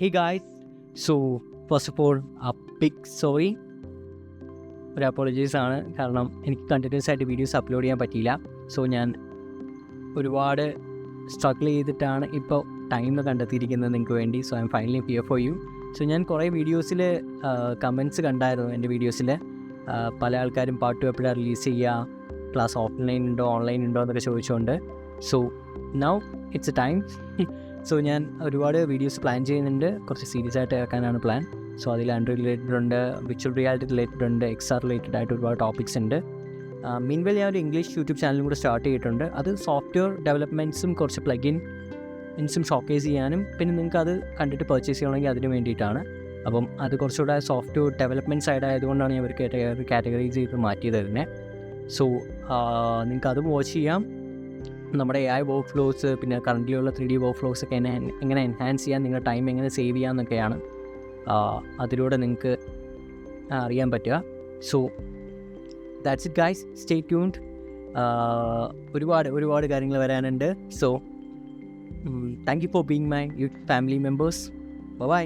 Hey guys, so first of all, a big sorry. ഒരു apologies ആണ്. കാരണം എനിക്ക് കണ്ടിന്യൂസ് ആയിട്ട് വീഡിയോസ് അപ്ലോഡ് ചെയ്യാൻ പറ്റിയില്ല. സോ ഞാൻ ഒരുപാട് സ്ട്രഗിൾ ചെയ്തിട്ടാണ് ഇപ്പോൾ ടൈം കണ്ടെത്തിയിരിക്കുന്നത് നിങ്ങൾക്ക് വേണ്ടി. So I M finally here for you. So ഞാൻ കുറേ വീഡിയോസിൽ കമൻറ്റ്സ് കണ്ടായിരുന്നു എൻ്റെ വീഡിയോസിൽ. പല ആൾക്കാരും പാർട്ട് 2 എപ്പോഴാണ് റിലീസ് ചെയ്യുക, ക്ലാസ് ഓഫ്ലൈൻ ഉണ്ടോ ഓൺലൈൻ ഉണ്ടോ എന്നൊക്കെ ചോദിച്ചുകൊണ്ട്. So now it's A time. So ഞാൻ ഒരുപാട് വീഡിയോസ് പ്ലാൻ ചെയ്യുന്നുണ്ട്. കുറച്ച് സീരിയസ് ആയിട്ട് ഇറക്കാനാണ് പ്ലാൻ. സോ അതിൽ അൺറിയൽ റിലേറ്റഡ് ഉണ്ട്, വിർച്വൽ റിയാലിറ്റി റിലേറ്റഡ് ഉണ്ട്, XR റിലേറ്റഡ് ആയിട്ട് ഒരുപാട് ടോപ്പിക്സ് ഉണ്ട്. മീൻവെൽ ഞാൻ ഒരു ഇംഗ്ലീഷ് യൂട്യൂബ് ചാനലും കൂടെ സ്റ്റാർട്ട് ചെയ്തിട്ടുണ്ട്. അത് സോഫ്റ്റ്വെയർ ഡെവലപ്മെൻറ്റ്സും കുറച്ച് പ്ലഗിൻസും ഷോക്കേസ് ചെയ്യാനും പിന്നെ നിങ്ങൾക്ക് അത് കണ്ടിട്ട് പർച്ചേസ് ചെയ്യണമെങ്കിൽ അതിന് വേണ്ടിയിട്ടാണ്. അപ്പം അത് കുറച്ചുകൂടെ സോഫ്റ്റ്വെയർ ഡെവലപ്മെൻറ്റ് സൈഡ് ആയതുകൊണ്ടാണ് ഞാൻ ഒരു കാറ്റഗറൈസ് ചെയ്ത് മാറ്റിയത് തന്നെ. സോ നിങ്ങൾക്ക് അതും വാച്ച് ചെയ്യാം. നമ്മുടെ AI വർക്ക് ഫ്ലോസ് പിന്നെ കറൻ്റിലുള്ള 3D വർക്ക് ഫ്ലോസ് ഒക്കെ എങ്ങനെ എൻഹാൻസ് ചെയ്യാൻ, നിങ്ങളുടെ ടൈം എങ്ങനെ സേവ് ചെയ്യാമെന്നൊക്കെയാണ് അതിലൂടെ നിങ്ങൾക്ക് അറിയാൻ പറ്റുക. So that's it guys, stay tuned. ഒരുപാട് കാര്യങ്ങൾ വരാനുണ്ട്. So thank you for being my family members. By.